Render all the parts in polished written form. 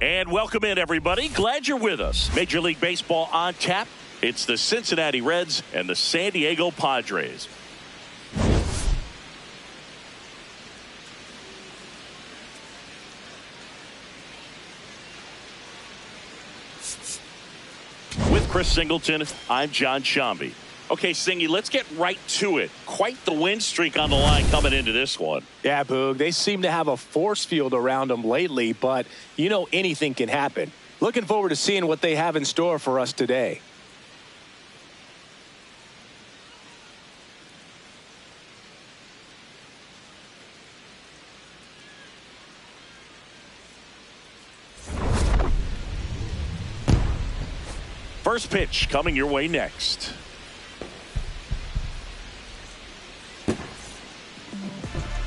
And welcome in, everybody. Glad you're with us. Major League Baseball on tap. It's the Cincinnati Reds and the San Diego Padres. With Chris Singleton, I'm John Shambi. Okay, Singy, let's get right to it. Quite the win streak on the line coming into this one. Yeah, Boog, they seem to have a force field around them lately, but you know anything can happen. Looking forward to seeing what they have in store for us today. First pitch coming your way next.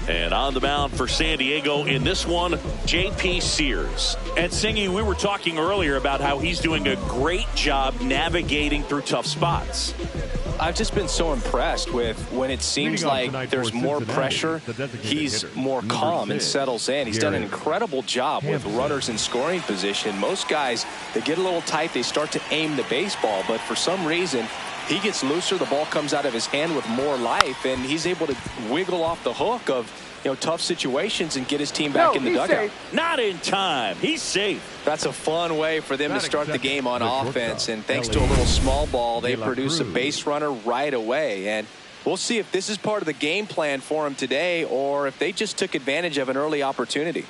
And on the mound for San Diego in this one, J.P. Sears. And Singy, we were talking earlier about how he's doing a great job navigating through tough spots. I've just been so impressed with when it seems like there's more pressure, he's more calm and settles in. He's done an incredible job with runners in scoring position. Most guys, they get a little tight, they start to aim the baseball, but for some reason, he gets looser, the ball comes out of his hand with more life, and he's able to wiggle off the hook of tough situations and get his team back in the dugout. Safe. Not in time. He's safe. That's a fun way for them to start the game on offense, and thanks to a little small ball, they produce a base runner right away. And we'll see if this is part of the game plan for him today or if they just took advantage of an early opportunity.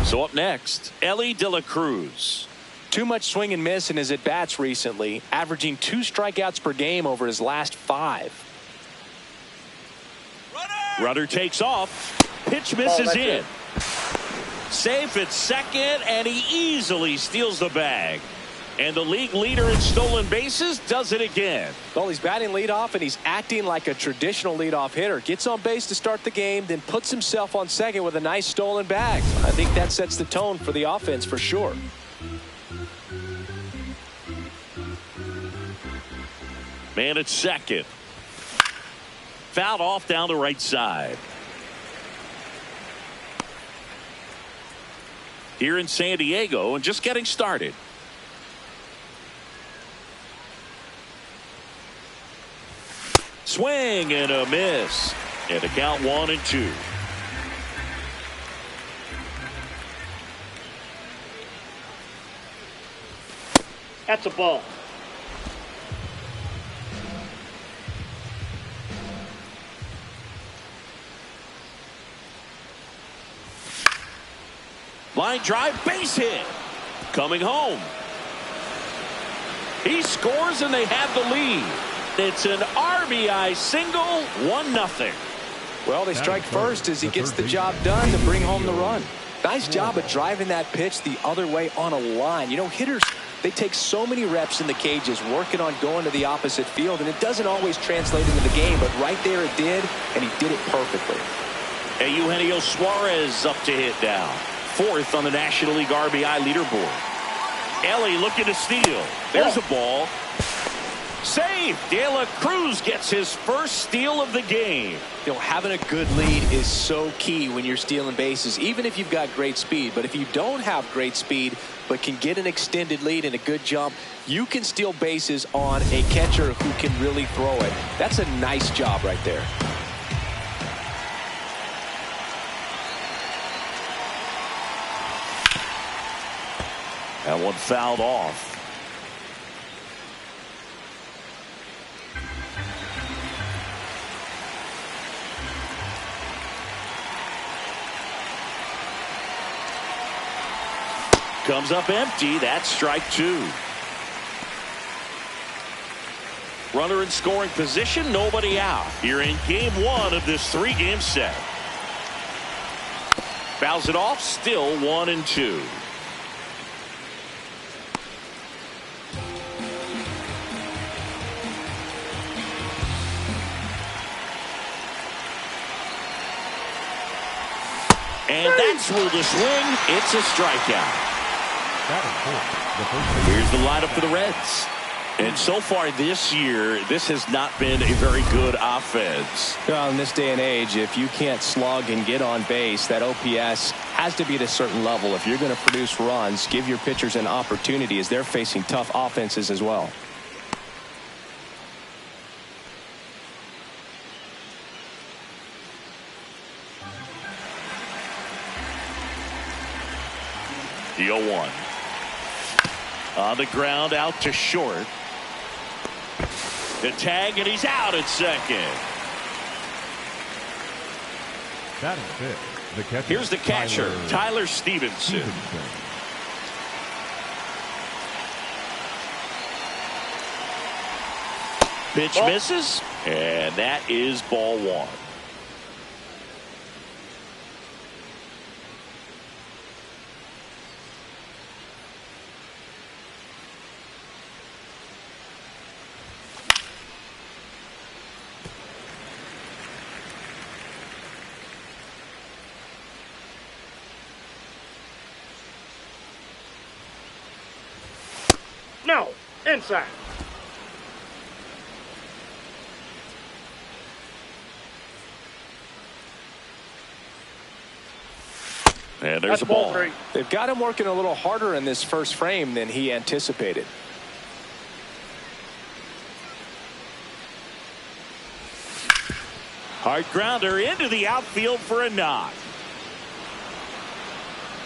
So up next, Elly de la Cruz. Too much swing and miss in his at-bats recently, averaging 2 strikeouts per game over his last 5. Runner takes off. Pitch misses in. Safe at second, and he easily steals the bag. And the league leader in stolen bases does it again. Well, he's batting leadoff, and he's acting like a traditional leadoff hitter. Gets on base to start the game, then puts himself on second with a nice stolen bag. I think that sets the tone for the offense for sure. Man at second. Fouled off down the right side. Here in San Diego and just getting started. Swing and a miss. And a count 1-2. That's a ball. Line drive, base hit. Coming home. He scores and they have the lead. It's an RBI single, 1-0. Well, they strike first as he gets the job done to bring home the run. Nice job of driving that pitch the other way on a line. You know, hitters, they take so many reps in the cages working on going to the opposite field, and it doesn't always translate into the game, but right there it did, and he did it perfectly. Eugenio Suarez up to hit now. 4th on the National League RBI leaderboard. Elly looking to steal. There's a ball. Save. De la Cruz gets his first steal of the game. You know, having a good lead is so key when you're stealing bases, even if you've got great speed. But if you don't have great speed but can get an extended lead and a good jump, you can steal bases on a catcher who can really throw it. That's a nice job right there. That one fouled off. Comes up empty. That's strike 2. Runner in scoring position, nobody out. Here in game 1 of this 3-game set. Fouls it off, still 1-2. And that's ruled a swing. It's a strikeout. Here's the lineup for the Reds. And so far this year, this has not been a very good offense. Well, in this day and age, if you can't slug and get on base, that OPS has to be at a certain level. If you're going to produce runs, give your pitchers an opportunity as they're facing tough offenses as well. The 0-1. On the ground, out to short. The tag, and he's out at second. That is it. Here's the catcher, Tyler Stevenson. Pitch misses, and that is ball one. No, inside. And there's a ball. Three. They've got him working a little harder in this first frame than he anticipated. Hard grounder into the outfield for a knock.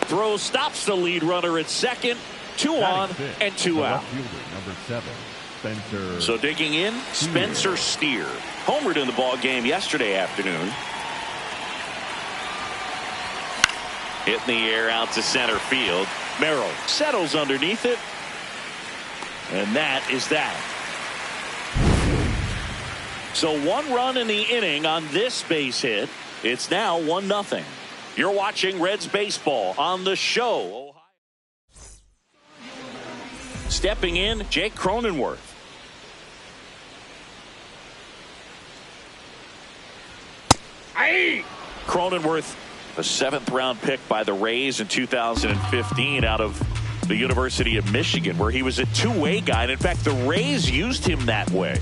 Throw stops the lead runner at second. 2 on and 2 out. Number 7, Spencer. So digging in, Spencer Steer. Homered in the ball game yesterday afternoon. Hit in the air out to center field. Merrill settles underneath it. And that is that. So 1 run in the inning on this base hit. It's now 1-0. You're watching Reds baseball on the show. Stepping in, Jake Cronenworth. Cronenworth, a 7th-round pick by the Rays in 2015 out of the University of Michigan, where he was a two-way guy. And in fact, the Rays used him that way.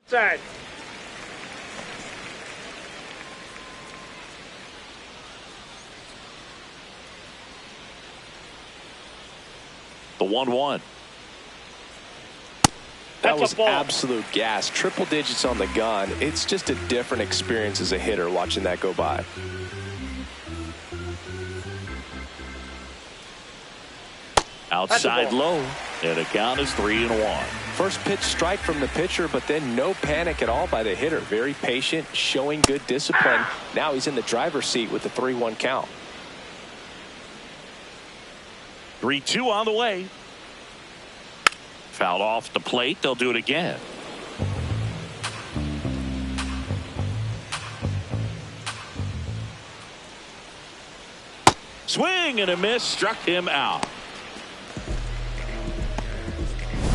Side. The 1-1. That was absolute gas. Triple digits on the gun. It's just a different experience as a hitter watching that go by. Outside low, and the count is 3-1. First pitch strike from the pitcher, but then no panic at all by the hitter. Very patient, showing good discipline. Now he's in the driver's seat with the 3-1 count. 3-2 on the way. Fouled off the plate. They'll do it again. Swing and a miss, struck him out.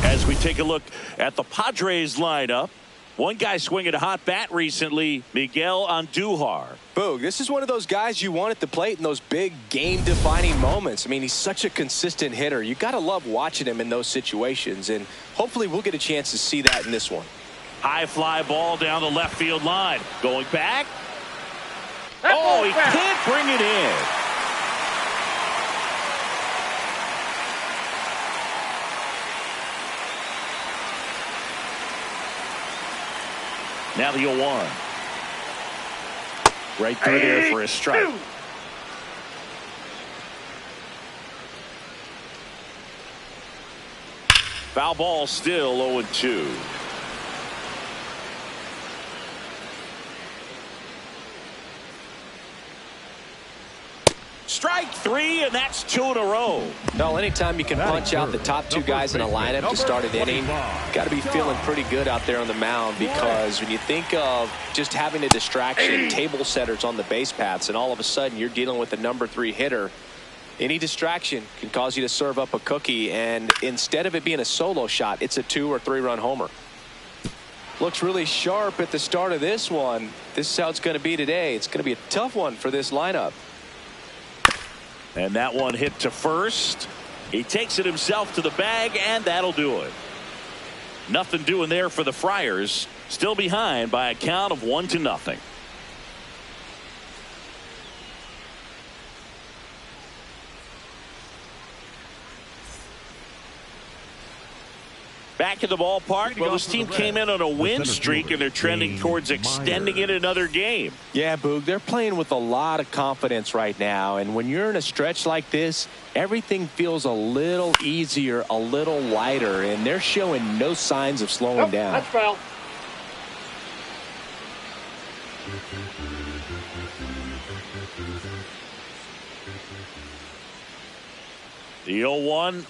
As we take a look at the Padres lineup, one guy swinging a hot bat recently, Miguel Andujar. Boog, this is one of those guys you want at the plate in those big game-defining moments. I mean, he's such a consistent hitter. You got to love watching him in those situations, and hopefully we'll get a chance to see that in this one. High fly ball down the left field line. Going back. Oh, he can't bring it in. Now the 0-1. Right through there for a strike. Foul ball, still 0-2. Strike three, and that's 2 in a row. Well, anytime you can punch out the top two guys in a lineup to start an inning, got to be feeling pretty good out there on the mound, because when you think of just having a distraction, table setters on the base paths, and all of a sudden you're dealing with a number 3 hitter, any distraction can cause you to serve up a cookie, and instead of it being a solo shot, it's a 2 or 3 run homer. Looks really sharp at the start of this one. This is how it's going to be today. It's going to be a tough one for this lineup. And that one hit to first. He takes it himself to the bag, and that'll do it. Nothing doing there for the Friars. Still behind by a count of 1-0. Back at the ballpark. Well, this team came in on a win streak, and they're trending towards extending it another game. Yeah, Boog, they're playing with a lot of confidence right now, and when you're in a stretch like this, everything feels a little easier, a little lighter, and they're showing no signs of slowing down. That's foul. The 0-1.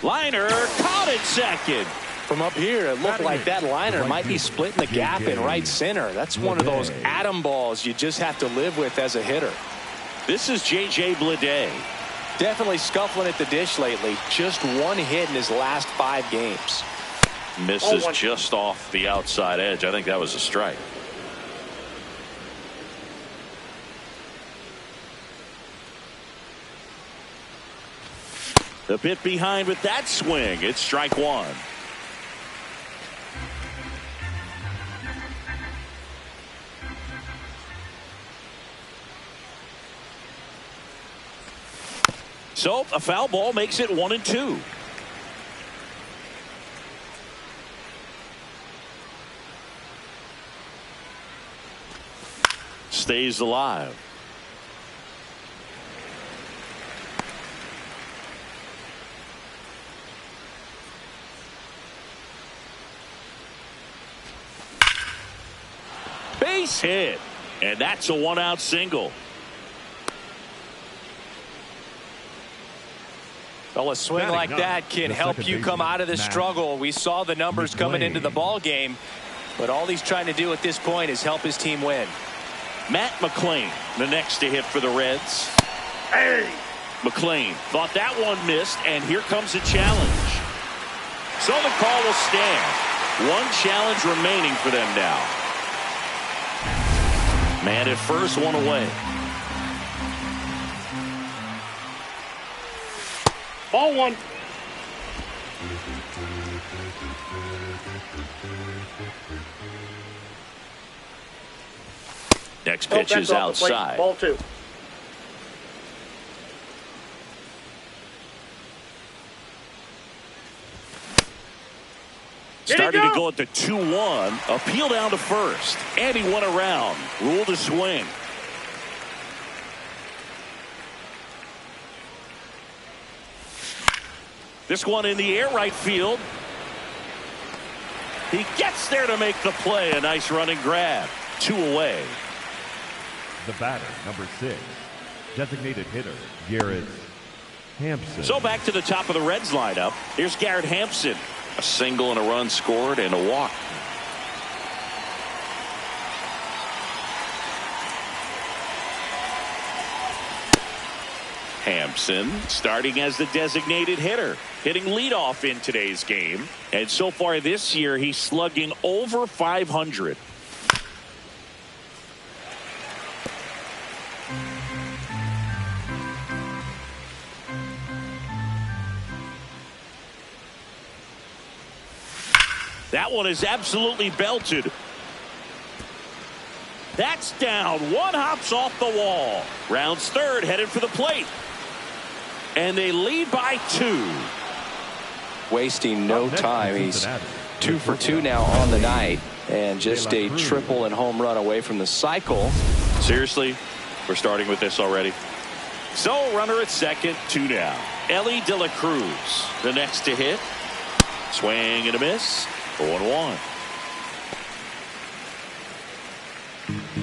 Liner caught it second. From up here, it looked like that liner might be splitting the gap in right center. That's one of those atom balls you just have to live with as a hitter. This is J.J. Bleday. Definitely scuffling at the dish lately. Just one hit in his last 5 games. Misses just off the outside edge. I think that was a strike. A bit behind with that swing. It's strike 1. So a foul ball makes it 1-2. Stays alive. Base hit, and that's a 1-out single. Well, a swing like that can help you come out of the struggle. We saw the numbers coming into the ball game, but all he's trying to do at this point is help his team win. Matt McLean, the next to hit for the Reds. Hey! McLean thought that one missed, and here comes a challenge. So the call will stand. One challenge remaining for them now. Man at first, one away. Ball 1. Next pitch is outside. Ball 2. Starting to go at the 2-1. Appeal down to first. And he went around. Ruled a swing. This one in the air right field. He gets there to make the play. A nice running grab. 2 away. The batter, number 6, designated hitter, Garrett Hampson. So back to the top of the Reds lineup. Here's Garrett Hampson. A single and a run scored and a walk. Hampson starting as the designated hitter, hitting leadoff in today's game. And so far this year, he's slugging over 500. That one is absolutely belted. That's down. One hops off the wall. Rounds third, headed for the plate. And they lead by 2. Wasting no time. He's 2 for 2 now on the night. And just a triple and home run away from the cycle. Seriously, we're starting with this already. So runner at second, 2 down. Elly De La Cruz, the next to hit. Swing and a miss. 0-1.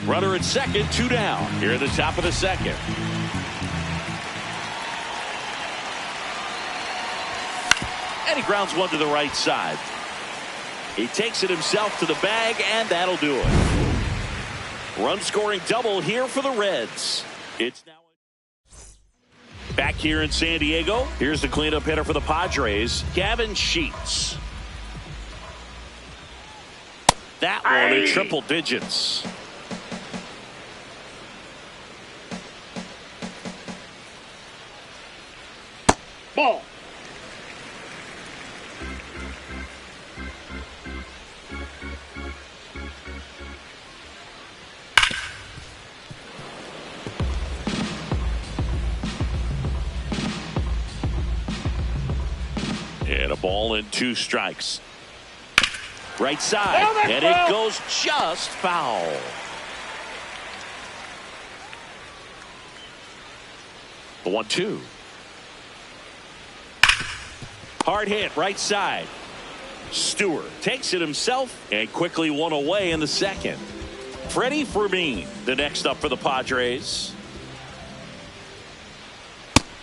Runner at second, 2 down. Here at the top of the second. And he grounds one to the right side. He takes it himself to the bag, and that'll do it. Run scoring double here for the Reds. It's now back here in San Diego. Here's the cleanup hitter for the Padres, Gavin Sheets. That one in triple digits. Ball. And a ball and 2 strikes. Right side, and it goes just foul. The 1-2. Hard hit, right side. Stewart takes it himself and quickly one away in the second. Freddie Fermin, the next up for the Padres.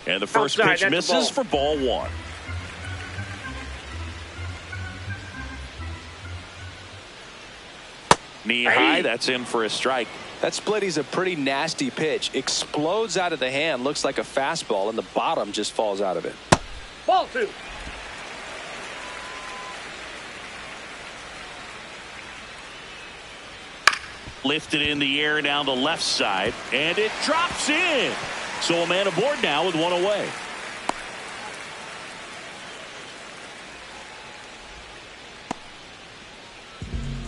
And the first pitch misses for ball 1. Knee high, that's in for a strike. That splitty's a pretty nasty pitch. Explodes out of the hand, looks like a fastball, and the bottom just falls out of it. Ball 2. Lifted in the air down the left side, and it drops in. So a man aboard now with 1 away.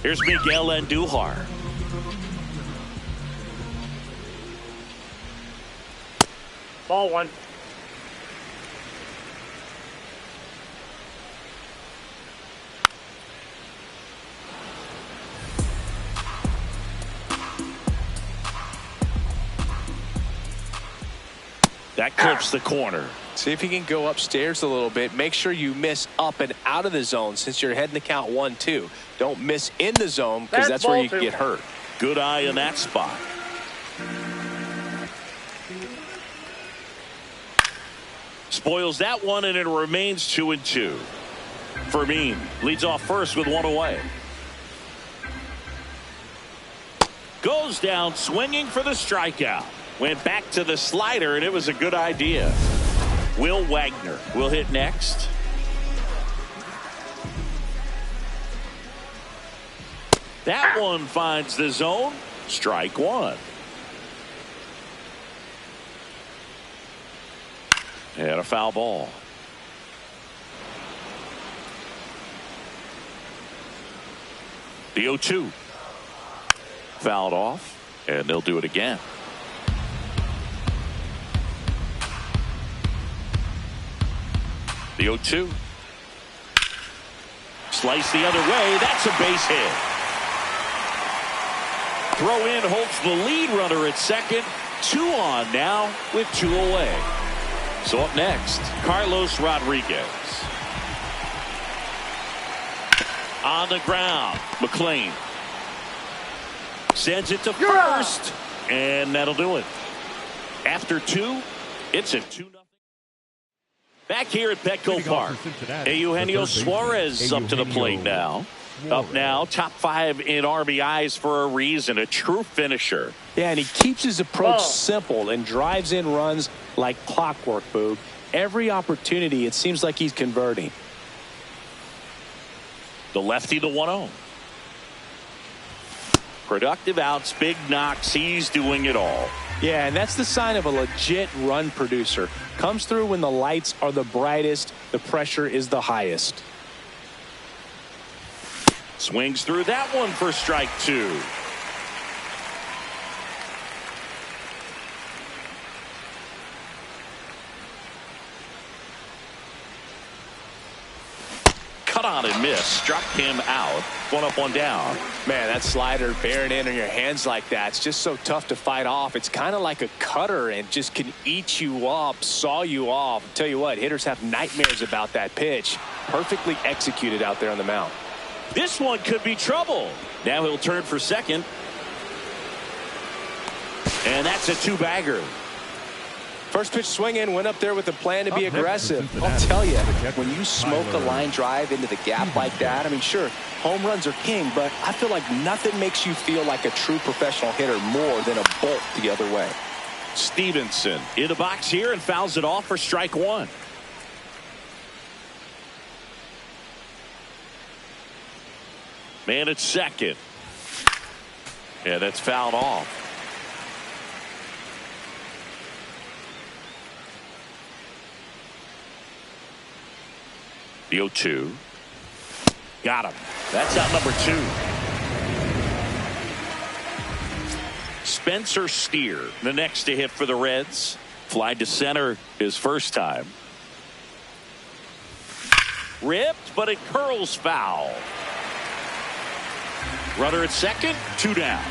Here's Miguel Andujar. Ball 1. That clips the corner. See if you can go upstairs a little bit. Make sure you miss up and out of the zone since you're heading to count 1-2. Don't miss in the zone because that's where you can get hurt. Good eye in that spot. Spoils that one, and it remains 2-2. Fermin leads off first with 1 away. Goes down swinging for the strikeout. Went back to the slider, and it was a good idea. Will Wagner will hit next. That one finds the zone. Strike 1. And a foul ball. The 0-2. Fouled off, and they'll do it again. The 0-2. Slice the other way. That's a base hit. Throw in Holt's the lead runner at second. 2 on now with 2 away. So up next, Carlos Rodriguez. On the ground, McLean sends it to first, and that'll do it. After 2, it's a 2-0. Back here at Petco Park, Eugenio Suarez up to the plate now. Up now, top 5 in RBIs for a reason, a true finisher. Yeah, and he keeps his approach simple and drives in runs like clockwork, Boog. Every opportunity, it seems like he's converting. The lefty, the 1-0. Productive outs, big knocks, he's doing it all. Yeah, and that's the sign of a legit run producer. Comes through when the lights are the brightest, the pressure is the highest. Swings through that one for strike 2. Cut on and miss. Struck him out. 1 up, 1 down. Man, that slider bearing in on your hands like that, it's just so tough to fight off. It's kind of like a cutter and just can eat you up, saw you off. I'll tell you what, hitters have nightmares about that pitch. Perfectly executed out there on the mound. This one could be trouble. Now he'll turn for second. And that's a 2-bagger. First pitch swinging, went up there with a plan to be aggressive. I'll tell you, when you smoke a line drive into the gap like that, I mean, sure, home runs are king, but I feel like nothing makes you feel like a true professional hitter more than a bolt the other way. Stevenson in the box here and fouls it off for strike 1. Man at second. Yeah, that's fouled off. The 0-2. Got him. That's out number 2. Spencer Steer, the next to hit for the Reds. Flied to center his first time. Ripped, but it curls foul. Runner at second, 2 down.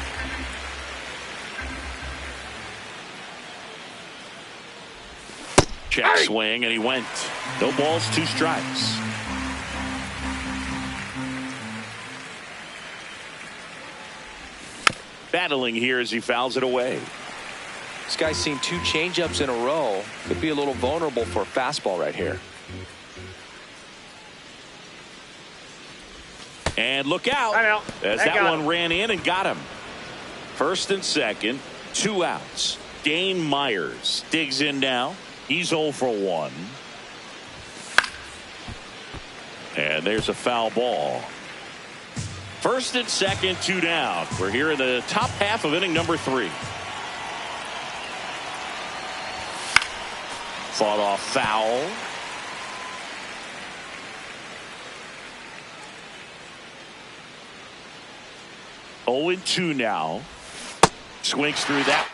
Check swing, and he went. No balls, 2 strikes. Battling here as he fouls it away. This guy's seen 2 changeups in a row. Could be a little vulnerable for a fastball right here. And look out. As that one ran in and got him. First and second, 2 outs. Dane Myers digs in now. He's 0 for 1. And there's a foul ball. First and second, 2 down. We're here in the top half of inning number 3. Fought off foul. Oh and 2 now. Swings through that.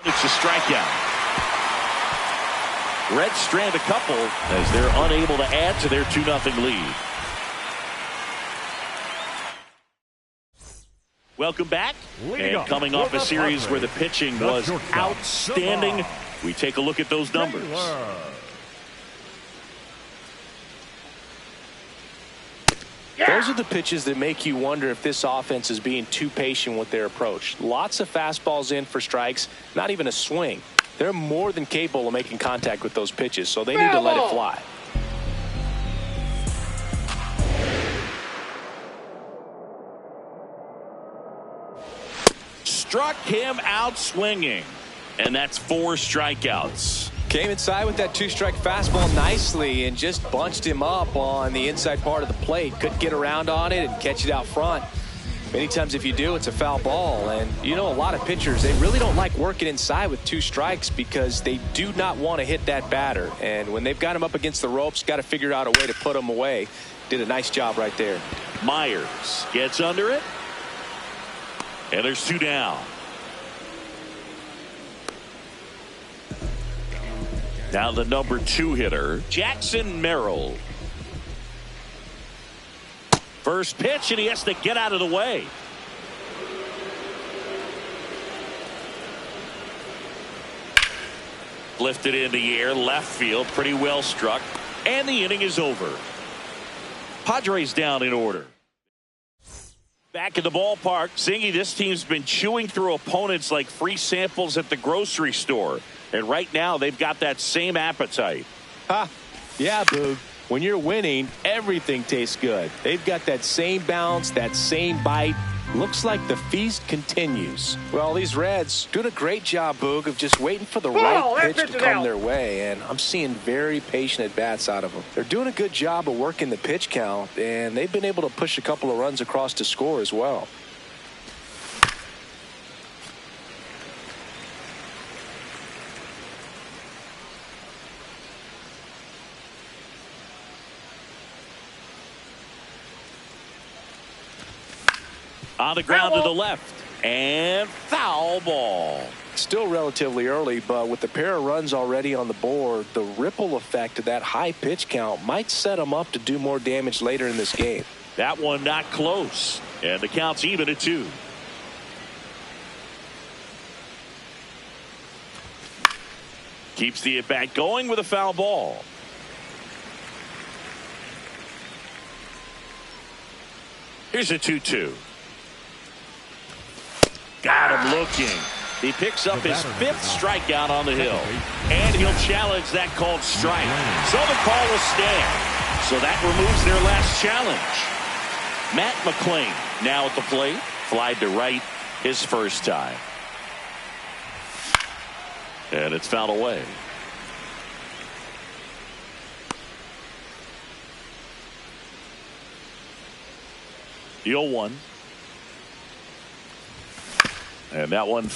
It's a strikeout. Reds strand a couple as they're unable to add to their 2-0 lead. Welcome back. And coming off a series where the pitching was outstanding, we take a look at those numbers. Those are the pitches that make you wonder if this offense is being too patient with their approach. Lots of fastballs in for strikes, not even a swing. They're more than capable of making contact with those pitches, so they need to let it fly. Struck him out swinging, and that's 4 strikeouts. Came inside with that 2-strike fastball nicely and just bunched him up on the inside part of the plate. Couldn't get around on it and catch it out front. Many times if you do, it's a foul ball. And you know, a lot of pitchers, they really don't like working inside with 2 strikes because they do not want to hit that batter. And when they've got him up against the ropes, got to figure out a way to put him away. Did a nice job right there. Myers gets under it. And there's 2 down. Now the number 2 hitter, Jackson Merrill. First pitch, and he has to get out of the way. Lifted in the air, left field, pretty well struck. And the inning is over. Padres down in order. Back in the ballpark, Zingy, this team's been chewing through opponents like free samples at the grocery store. And right now, they've got that same appetite. Yeah, Boog. When you're winning, everything tastes good. They've got that same bounce, that same bite. Looks like the feast continues. Well, these Reds doing a great job, Boog, of just waiting for the right pitch to come their way. And I'm seeing very patient at-bats out of them. They're doing a good job of working the pitch count, and they've been able to push a couple of runs across to score as well. On the ground to the left. And foul ball. Still relatively early, but with the pair of runs already on the board, the ripple effect of that high pitch count might set them up to do more damage later in this game. That one not close. And the count's even at 2. Keeps the at-bat going with a foul ball. Here's a 2-2. Got him looking. He picks up his 5th strikeout on the hill. And he'll challenge that called strike. So the call will stand. So that removes their last challenge. Matt McClain now at the plate. Flied to right his first time. And it's fouled away. The 0-1. And that one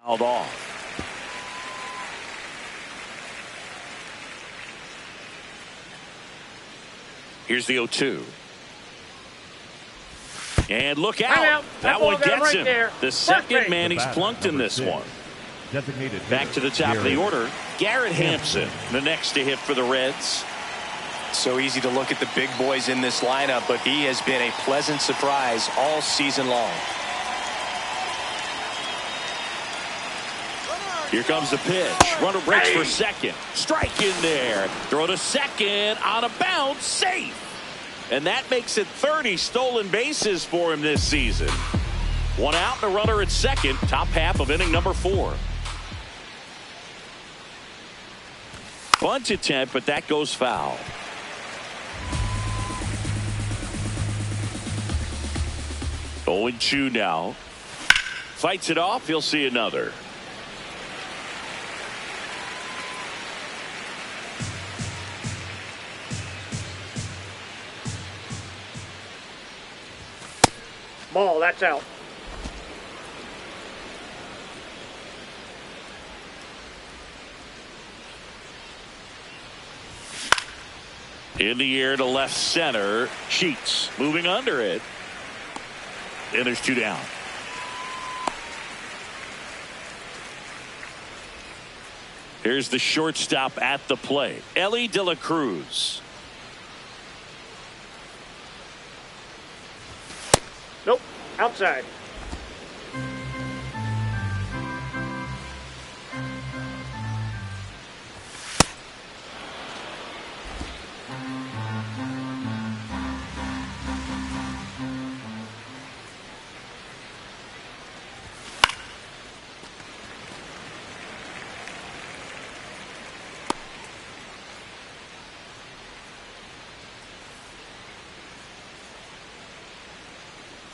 Fouled off. Here's the 0-2. And look out. That one gets him. The second man he's plunked in this one. Back to the top of the order. Garrett Hampson, the next to hit for the Reds. So easy to look at the big boys in this lineup, but he has been a pleasant surprise all season long. Here comes the pitch. Runner breaks for second. Strike in there. Throw to second on a bounce. Safe. And that makes it 30 stolen bases for him this season. One out and a runner at second. Top half of inning number 4. Bunt attempt, but that goes foul. Going 2 now. Fights it off. He'll see another. Ball, that's out. In the air to left center. Sheets moving under it. And there's 2 down. Here's the shortstop at the plate. Elly de la Cruz. Nope. Outside.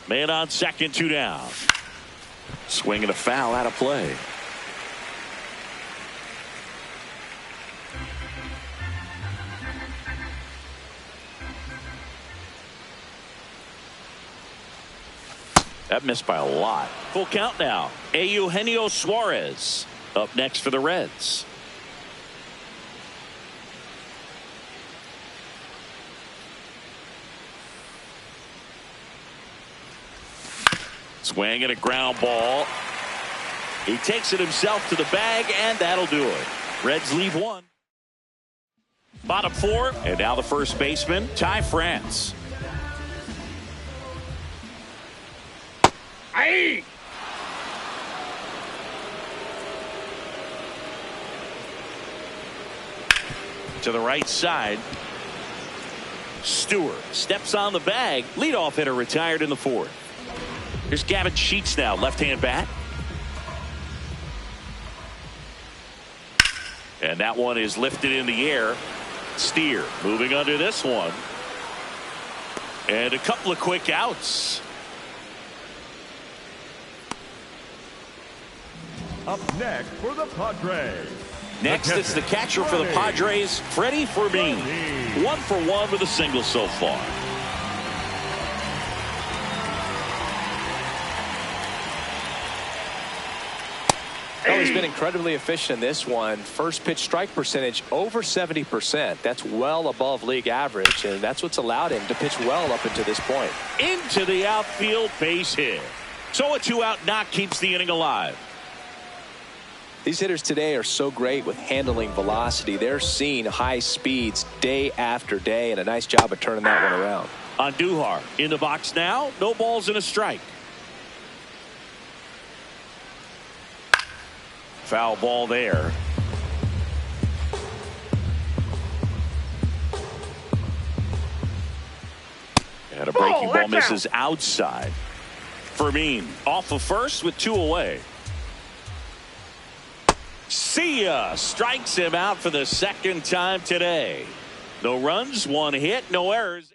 Man on second, 2 down. Swing and a foul out of play. That missed by a lot. Full count now. Eugenio Suarez up next for the Reds. Swing and a ground ball. He takes it himself to the bag, and that'll do it. Reds leave 1. Bottom 4, and now the first baseman, Ty France. Aye. To the right side. Stewart steps on the bag. Leadoff hitter retired in the 4th. Here's Gavin Sheets now, left-hand bat. And that one is lifted in the air. Steer moving under this one. And a couple of quick outs. Up next for the Padres. Next, it's the catcher for the Padres, Freddie Fermin. 1 for 1 with a single so far. Oh, he's been incredibly efficient in this one. First pitch strike percentage over 70%. That's well above league average, and that's what's allowed him to pitch well up until this point. Into the outfield, base hit. So a 2-out knock keeps the inning alive. These hitters today are so great with handling velocity. They're seeing high speeds day after day, and a nice job of turning that one around. Andujar in the box now. No balls and a strike. Foul ball there. And a breaking ball misses outside. Fermin off of first with 2 away. See ya. Strikes him out for the second time today. No runs, 1 hit, no errors.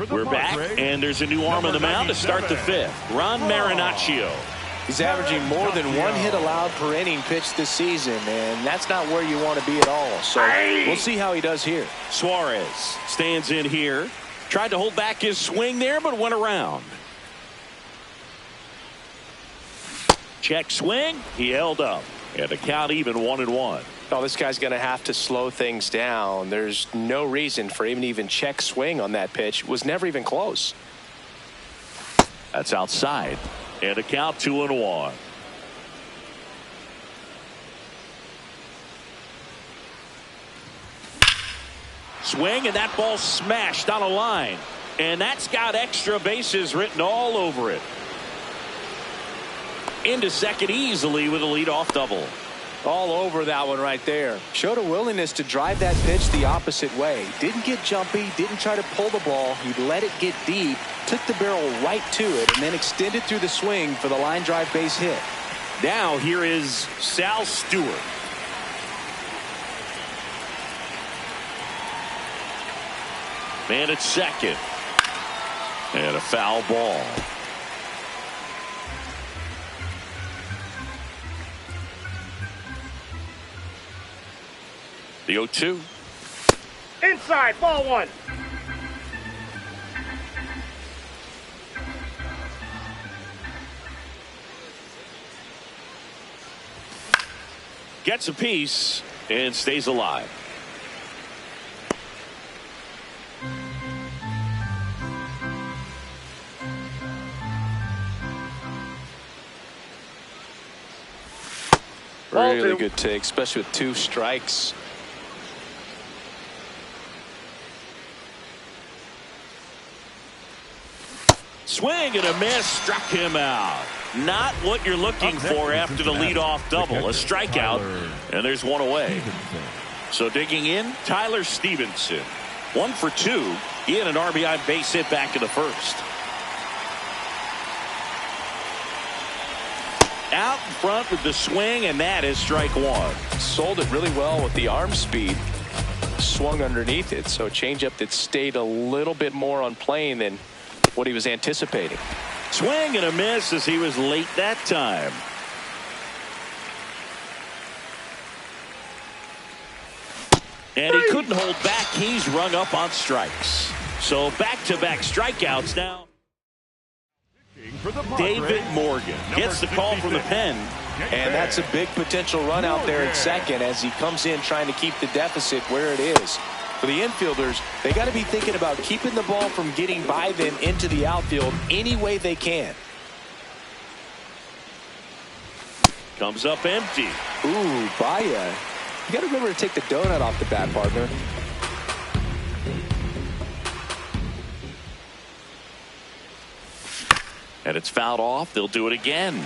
We're back, and there's a new arm on the mound to start the 5th. Ron Marinaccio. He's averaging more than 1 hit allowed per inning pitched this season, and that's not where you want to be at all. So we'll see how he does here. Suarez stands in here. Tried to hold back his swing there, but went around. Check swing. He held up. And the count even 1-1. Oh, this guy's going to have to slow things down. There's no reason for him to even check swing on that pitch. It was never even close. That's outside. And a count 2-1. Swing, and that ball smashed on a line. And that's got extra bases written all over it. Into second easily with a leadoff double. All over that one right there. Showed a willingness to drive that pitch the opposite way. Didn't get jumpy, didn't try to pull the ball. He let it get deep, took the barrel right to it, and then extended through the swing for the line drive base hit. Now here is Sal Stewart. Man at second. And a foul ball. The 0-2. Inside, ball one. Gets a piece and stays alive. Really good take, especially with 2 strikes. Swing and a miss, struck him out. Not what you're looking for after the leadoff double. A strikeout, and there's one away. So digging in, Tyler Stevenson. 1 for 2. He had an RBI base hit back in the first. Out in front with the swing, and that is strike 1. Sold it really well with the arm speed. Swung underneath it, so a changeup that stayed a little bit more on plane than what he was anticipating. Swing and a miss as he was late that time. And he couldn't hold back. He's rung up on strikes. So back-to-back strikeouts now. David Morgan gets the call from the pen. And that's a big potential run out there at second as he comes in trying to keep the deficit where it is. For the infielders, they got to be thinking about keeping the ball from getting by them into the outfield any way they can. Comes up empty. Ooh, Baya. You got to remember to take the donut off the bat, partner. And it's fouled off. They'll do it again.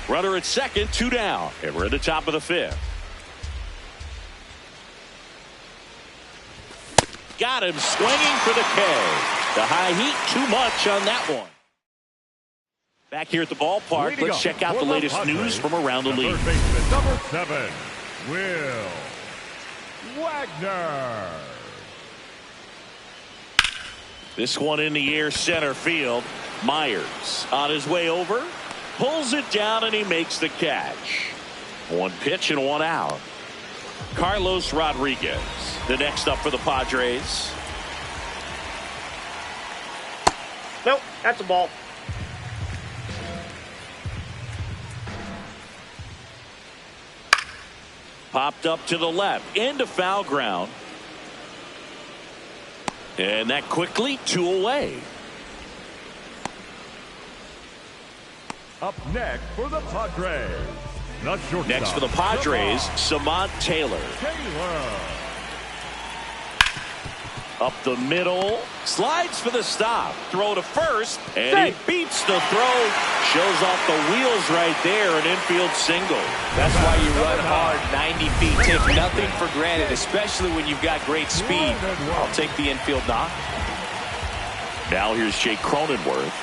Runner at second, 2 down. And we're at the top of the 5th. Got him swinging for the K. The high heat, too much on that one. Back here at the ballpark, let's check out the latest news from around the league. Number 7, Will Wagner. This one in the air center field. Myers on his way over, pulls it down, and he makes the catch. 1 pitch and 1 out. Carlos Rodriguez, the next up for the Padres. Nope, that's a ball. Popped up to the left, into foul ground. And that quickly 2 away. Up next for the Padres. Next for the Padres, Samant Taylor. Up the middle, slides for the stop. Throw to first, and he beats the throw. Shows off the wheels right there, an infield single. That's why you run hard, 90 feet. Take nothing for granted, especially when you've got great speed. I'll take the infield knock. Now here's Jake Cronenworth.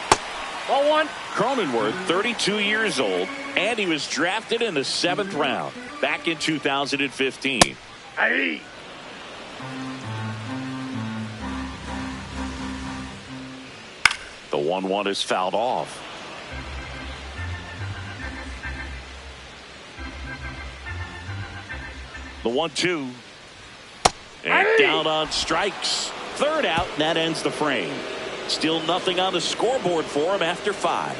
Ball 1. Cronenworth, 32 years old, and he was drafted in the 7th round back in 2015. Hey. The 1-1 is fouled off. The 1-2. And down on strikes. 3rd out, and that ends the frame. Still nothing on the scoreboard for him after 5.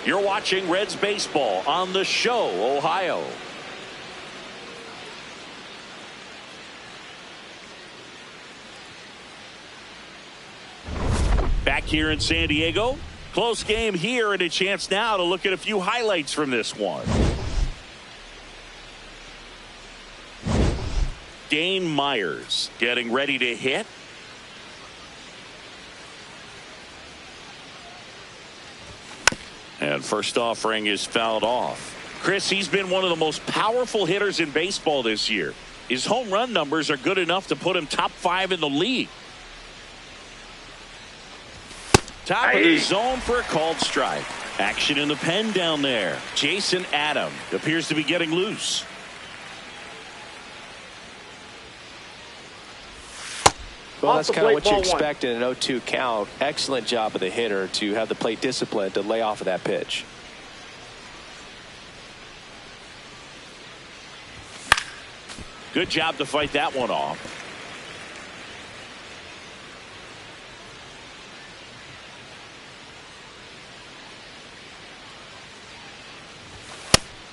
You're watching Reds baseball on The Show, Ohio. Back here in San Diego. Close game here, and a chance now to look at a few highlights from this one. Dane Myers getting ready to hit. And first offering is fouled off. Chris, he's been one of the most powerful hitters in baseball this year. His home run numbers are good enough to put him top 5 in the league. Top of the zone for a called strike. Action in the pen down there. Jason Adam appears to be getting loose. Well, that's kind of what you expect in an 0-2 count. Excellent job of the hitter to have the plate discipline to lay off of that pitch. Good job to fight that one off.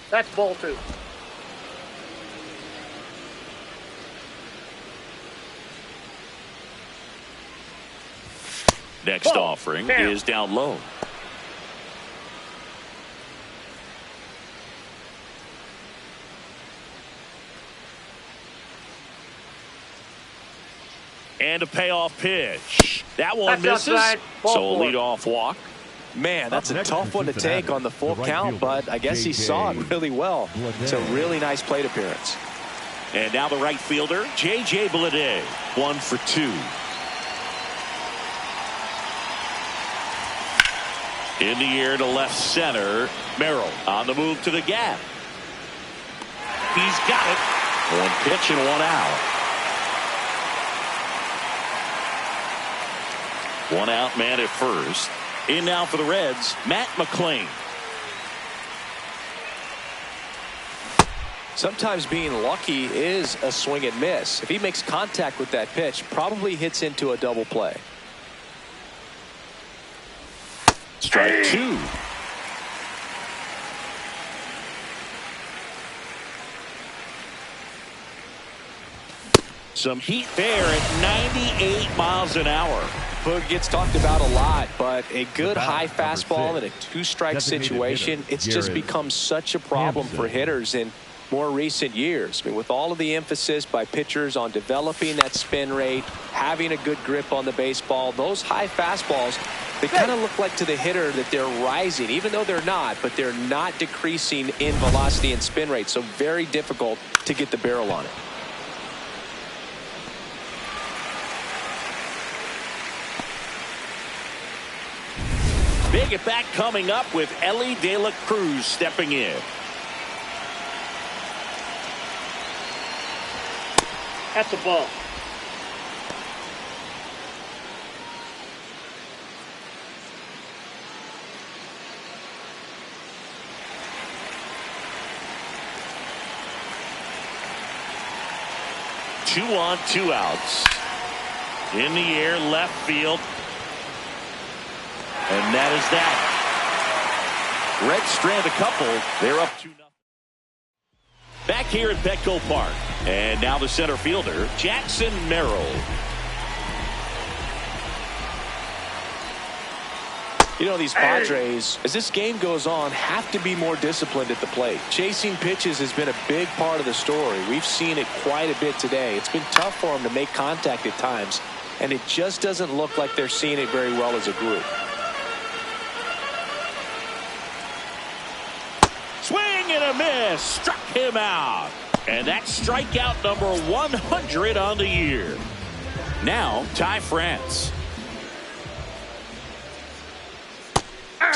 That's ball 2. Next offering is down low. And a payoff pitch. That one misses. So a leadoff walk. Man, that's a tough one to take on the full count, but I guess he saw it really well. It's a really nice plate appearance. And now the right fielder, J.J. Bleday, 1 for 2. In the air to left center, Merrill on the move to the gap. He's got it. 1 pitch and 1 out. 1 out, man at first. In now for the Reds, Matt McClain. Sometimes being lucky is a swing and miss. If he makes contact with that pitch, probably hits into a double play. Strike 2. Some heat there at 98 miles an hour. Boog gets talked about a lot, but a good high fastball in a 2-strike situation, it's just become such a problem for hitters in more recent years. I mean, with all of the emphasis by pitchers on developing that spin rate, having a good grip on the baseball, those high fastballs, they kind of look like to the hitter that they're rising, even though they're not, but they're not decreasing in velocity and spin rate. So very difficult to get the barrel on it. Big at bat coming up with Elly De La Cruz stepping in. That's a ball. Two on, 2 outs. In the air, left field. And that is that. Reds strand a couple. They're up 2-0. Back here at Petco Park. And now the center fielder, Jackson Merrill. You know, these Padres, as this game goes on, have to be more disciplined at the plate. Chasing pitches has been a big part of the story. We've seen it quite a bit today. It's been tough for them to make contact at times, and it just doesn't look like they're seeing it very well as a group. Swing and a miss. Struck him out. And that's strikeout number 100 on the year. Now, Ty France.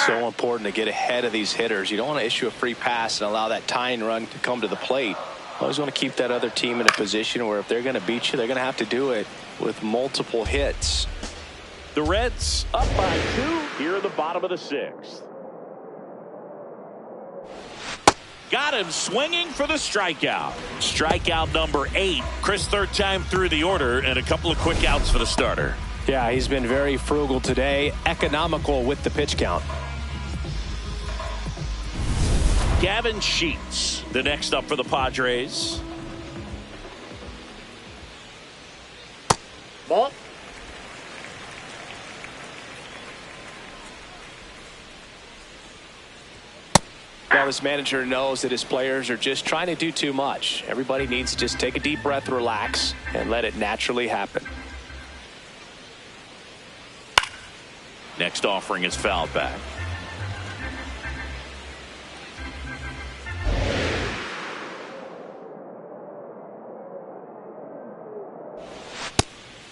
So important to get ahead of these hitters. You don't want to issue a free pass and allow that tying run to come to the plate. You always want to keep that other team in a position where if they're going to beat you, they're going to have to do it with multiple hits. The Reds up by 2 here in the bottom of the 6th. Got him swinging for the strikeout. Strikeout number 8. Chris, 3rd time through the order, and a couple of quick outs for the starter. Yeah, he's been very frugal today, economical with the pitch count. Gavin Sheets, the next up for the Padres. Ball. Well, this manager knows that his players are just trying to do too much. Everybody needs to just take a deep breath, relax, and let it naturally happen. Next offering is fouled back.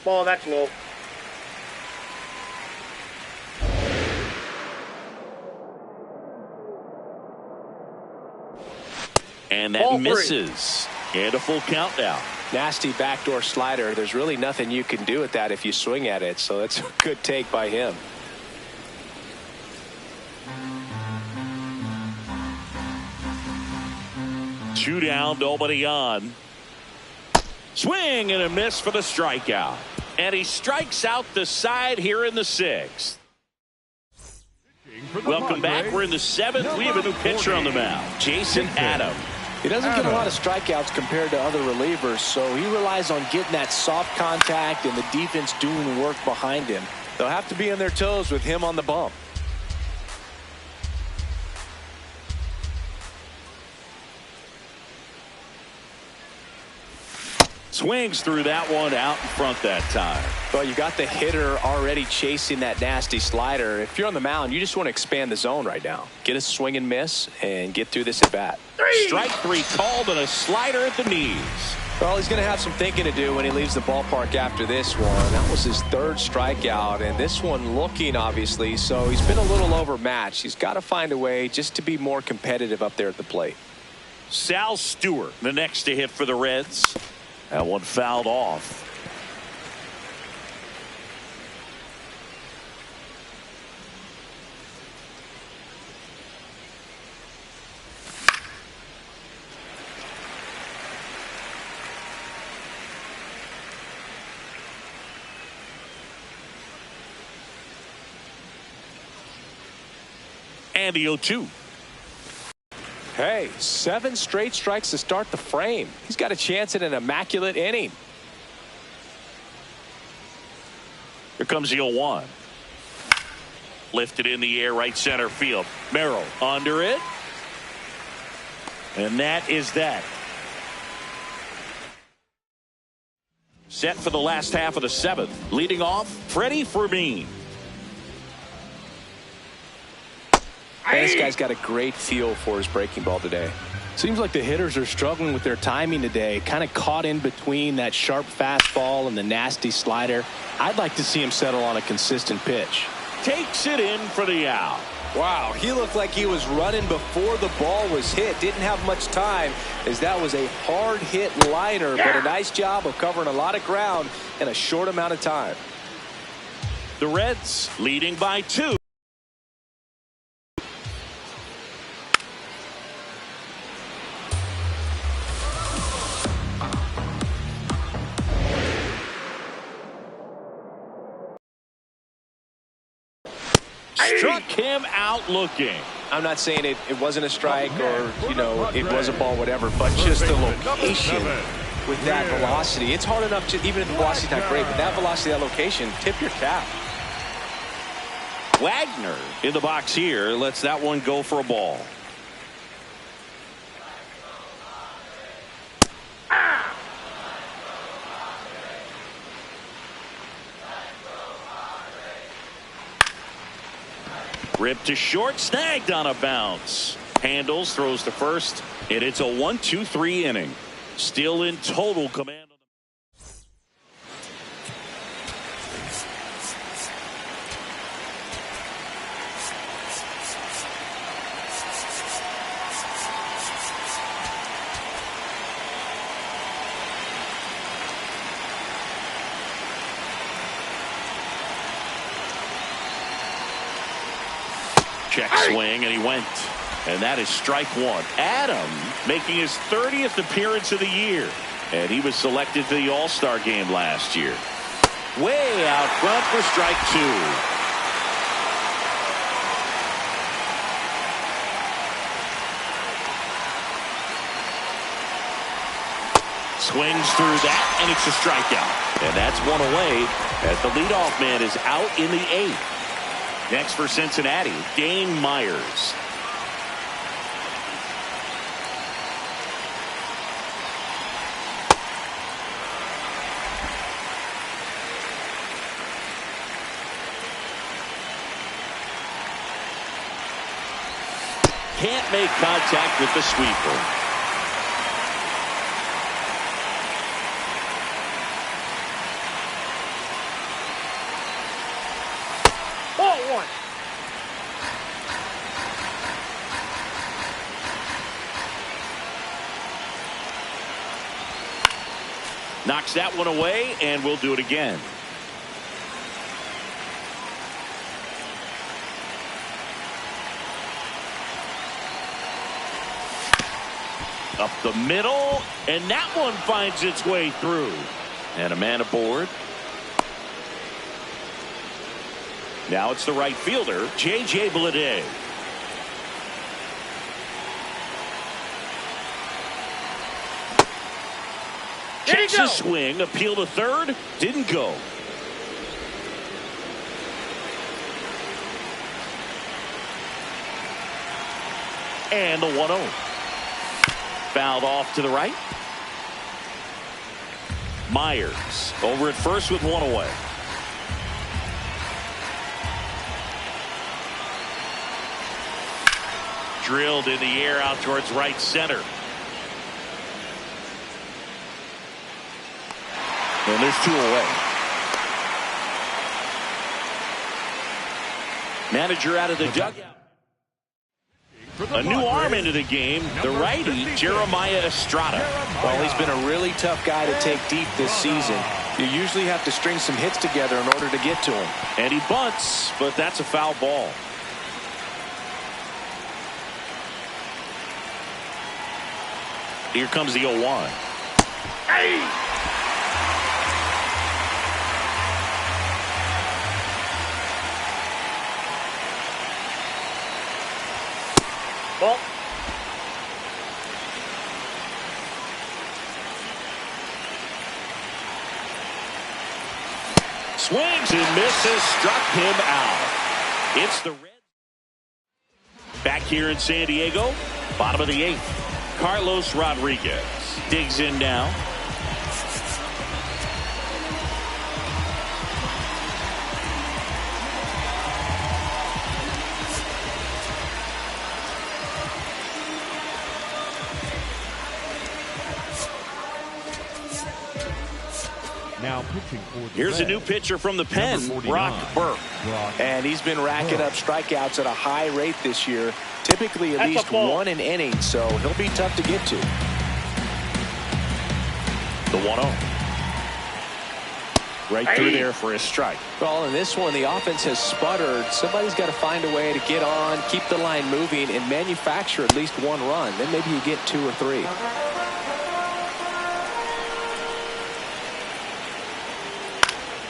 Ball, that's no. And that misses. And a full count now. Nasty backdoor slider. There's really nothing you can do with that if you swing at it. So that's a good take by him. Two down, nobody on. Swing and a miss for the strikeout. And he strikes out the side here in the 6th. Welcome back. We're in the 7th. We have a new pitcher on the mound, Jason Adams. He doesn't get a lot of strikeouts compared to other relievers, so he relies on getting that soft contact and the defense doing work behind him. They'll have to be on their toes with him on the bump. Swings through that one out in front that time. Well, you got the hitter already chasing that nasty slider. If you're on the mound, you just want to expand the zone right now. Get a swing and miss and get through this at bat. Strike 3 called and a slider at the knees. Well, he's going to have some thinking to do when he leaves the ballpark after this one. That was his 3rd strikeout, and this one looking, obviously, so he's been a little overmatched. He's got to find a way just to be more competitive up there at the plate. Sal Stewart, the next to hit for the Reds. That one fouled off. And the 0-2. Hey, 7 straight strikes to start the frame. He's got a chance at an immaculate inning. Here comes the 0-1. Lifted in the air, right center field. Merrill under it. And that is that. Set for the last half of the 7th. Leading off, Freddie Fermin. And this guy's got a great feel for his breaking ball today. Seems like the hitters are struggling with their timing today. Kind of caught in between that sharp fastball and the nasty slider. I'd like to see him settle on a consistent pitch. Takes it in for the out. Wow, he looked like he was running before the ball was hit. Didn't have much time as that was a hard hit liner, but a nice job of covering a lot of ground in a short amount of time. The Reds leading by 2. Struck him out looking. I'm not saying it wasn't a strike or, you know, it was a ball, whatever, but just the location with that velocity. It's hard enough to, even if the velocity's not great, but that velocity, that location, tip your cap. Wagner in the box here lets that one go for a ball. Ripped to short, snagged on a bounce. Handles, throws to first, and it's a 1-2-3 inning. Still in total command. Check swing, and he went. And that is strike 1. Adam making his 30th appearance of the year. And he was selected to the All-Star game last year. Way out front for strike 2. Swings through that, and it's a strikeout. And that's one away as the leadoff man is out in the 8th. Next for Cincinnati, Dane Myers. Can't make contact with the sweeper. Ball one. Knocks that one away, and we'll do it again. Up the middle, and that one finds its way through. And a man aboard. Now it's the right fielder, J.J. Bleday. Checks a swing, appeal to third, didn't go. And the 1-0. Fouled off to the right. Myers over at first with one away. Drilled in the air out towards right center. And there's two away. Manager out of the dugout. A new arm into the game, the righty, Jeremiah Estrada. Well, he's been a really tough guy to take deep this season. You usually have to string some hits together in order to get to him. And he bunts, but that's a foul ball. Here comes the 0-1. Hey! Ball. Swings and misses, struck him out. It's the Reds. Back here in San Diego, bottom of the 8th. Carlos Rodriguez digs in now. Now pitching for the Here's a Reds, new pitcher from the pen, Brock Burke. And he's been racking up strikeouts at a high rate this year. Typically at least one an inning, so he'll be tough to get to. The 1-0. Right through there for a strike. Well, in this one, the offense has sputtered. Somebody's got to find a way to get on, keep the line moving, and manufacture at least one run. Then maybe you get 2 or 3.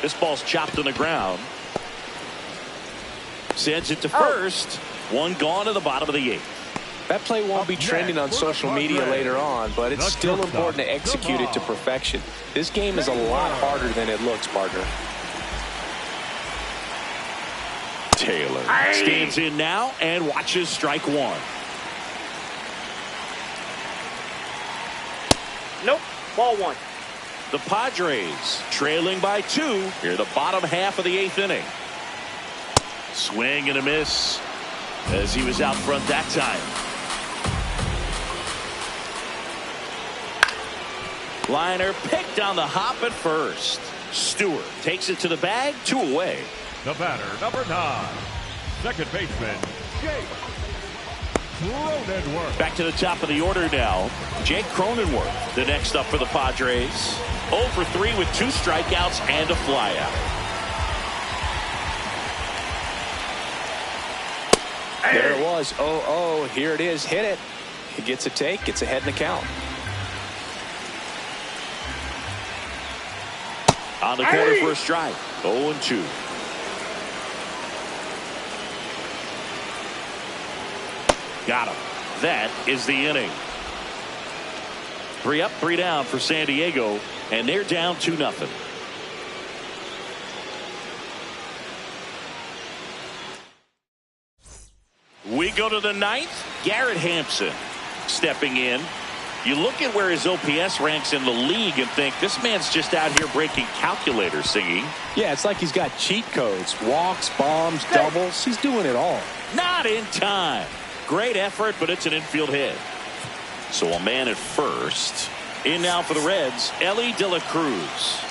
This ball's chopped on the ground. Sends it to first. One gone to the bottom of the 8th. That play won't be trending on social media later on, but it's still important to execute it to perfection. This game is a lot harder than it looks, partner. Taylor stands in now and watches strike one. Nope. Ball one. The Padres trailing by 2 here the bottom half of the 8th inning. Swing and a miss as he was out front that time. Liner picked on the hop at first. Stewart takes it to the bag, 2 away. The batter, number 9, second baseman, Jake Cronenworth. Back to the top of the order now. Jake Cronenworth, the next up for the Padres. 0 for 3 with 2 strikeouts and a flyout. There it was. 0-0. Here it is. Hit it. He gets a take. Gets ahead in the count. On the corner for a strike. 0-2. Got him. That is the inning. 3 up, 3 down for San Diego, and they're down 2-0. We go to the 9th. Garrett Hampson stepping in. You look at where his OPS ranks in the league and think this man's just out here breaking calculators singing. Yeah, it's like he's got cheat codes. Walks, bombs, doubles. He's doing it all. Not in time. Great effort, but it's an infield hit. So a man at first. In now for the Reds, Elly de la Cruz.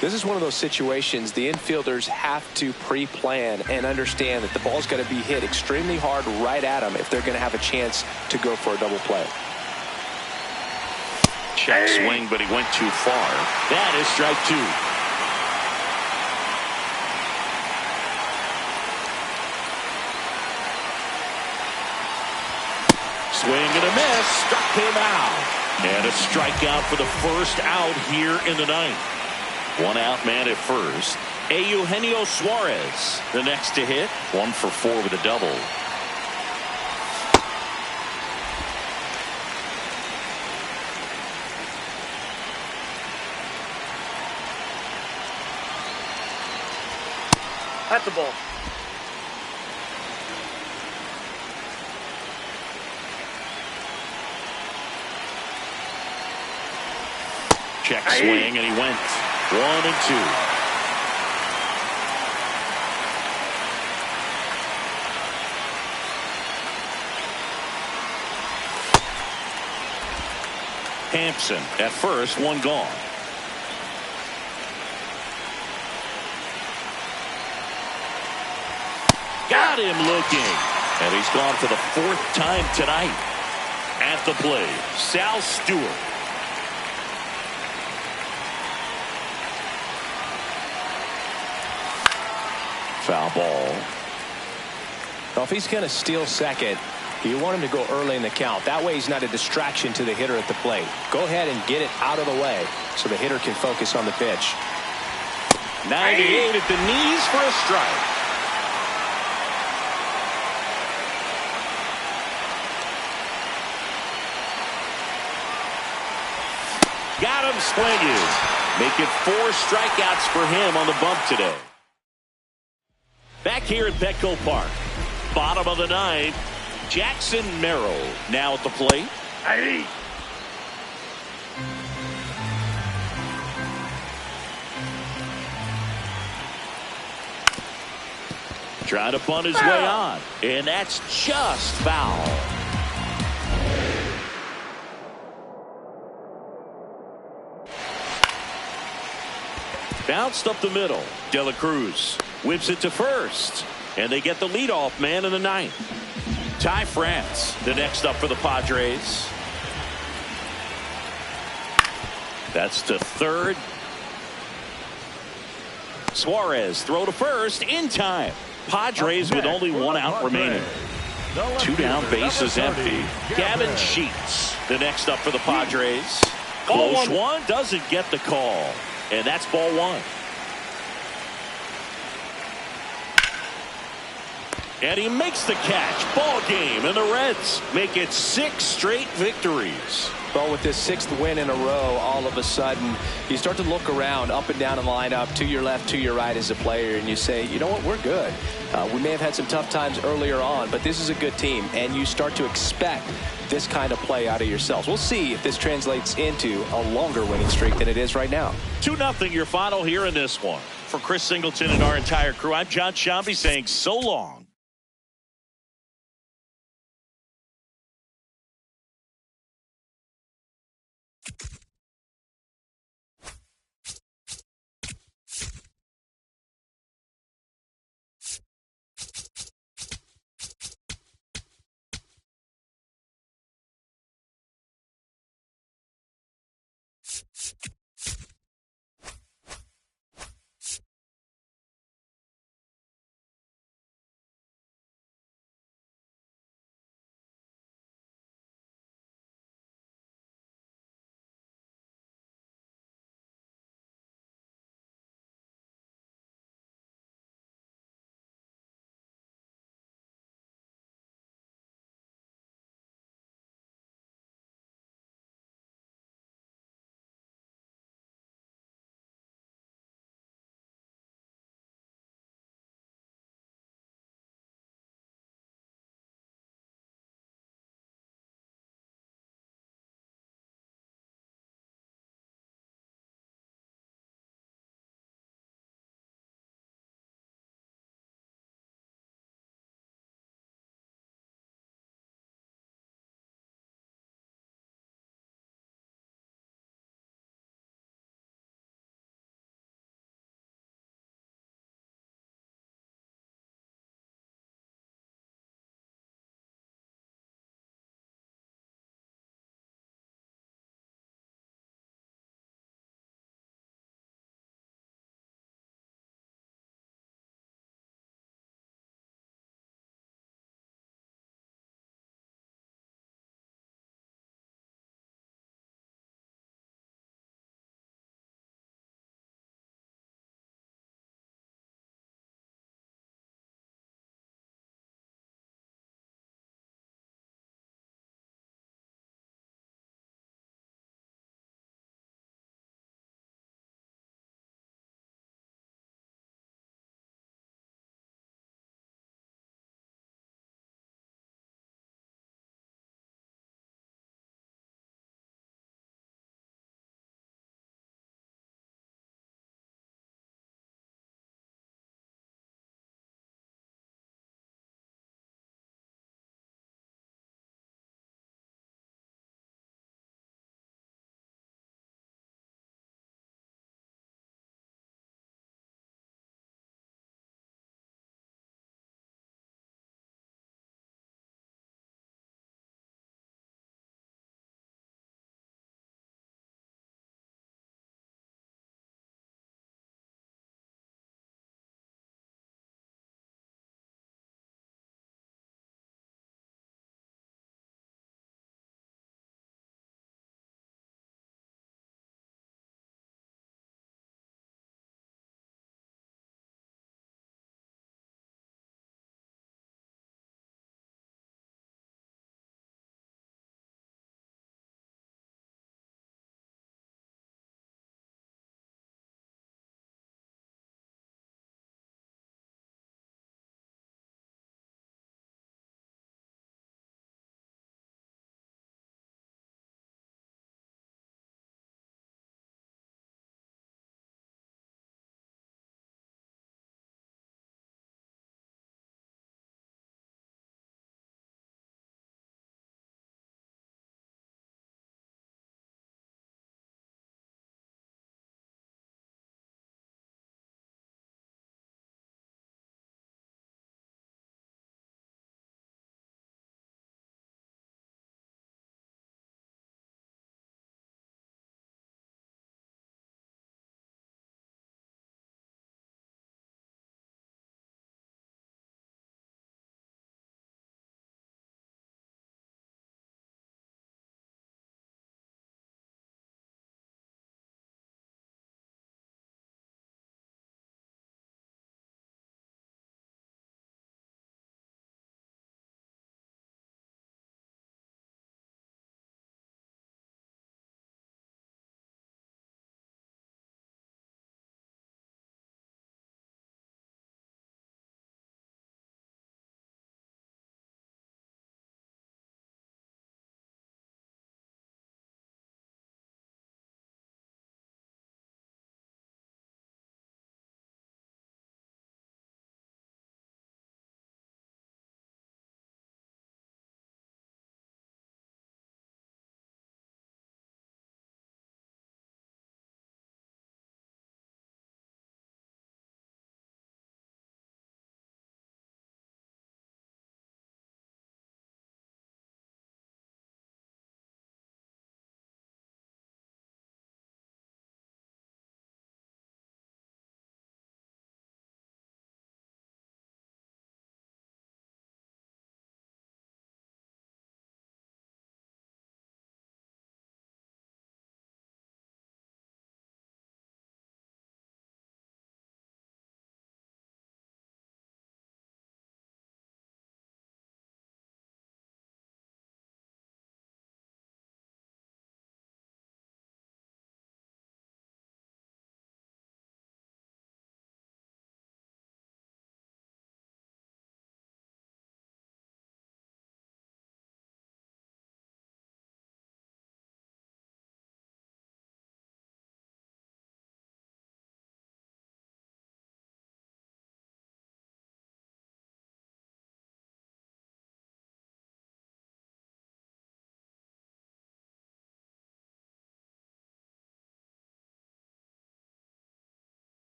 This is one of those situations the infielders have to pre-plan and understand that the ball's got to be hit extremely hard right at them if they're going to have a chance to go for a double play. Check swing, but he went too far. That is strike 2. Swing and a miss. Struck him out. And a strikeout for the first out here in the 9th. 1 out, man at first. Eugenio Suarez, the next to hit. 1 for 4 with a double. That's the ball. Check swing, and he went 1 and 2. Hampson at first, 1 gone. Got him looking. And he's gone for the 4th time tonight. At the plate, Sal Stewart. Foul ball. Well, if he's going to steal second, you want him to go early in the count. That way he's not a distraction to the hitter at the plate. Go ahead and get it out of the way so the hitter can focus on the pitch. 98 at the knees for a strike. Got him swinging. Make it 4 strikeouts for him on the bump today. Back here at Petco Park, bottom of the 9th, Jackson Merrill now at the plate. Elly. Trying to bunt his way on, and that's just foul. Bounced up the middle. De La Cruz whips it to first, and they get the leadoff man in the 9th. Ty France, the next up for the Padres. That's to third. Suarez throw to first in time. Padres with only 1 out remaining. 2 down, bases empty. Gavin Sheets, the next up for the Padres. Close one, doesn't get the call. And that's ball 1. And he makes the catch. Ball game, and the Reds make it 6 straight victories. Well, with this 6th win in a row, all of a sudden, you start to look around up and down the lineup, to your left, to your right as a player, and you say, you know what, we're good. We may have had some tough times earlier on, but this is a good team, and you start to expect this kind of play out of yourselves. We'll see if this translates into a longer winning streak than it is right now. 2-0 your final here in this one. For Chris Singleton and our entire crew, I'm John Shambi saying so long.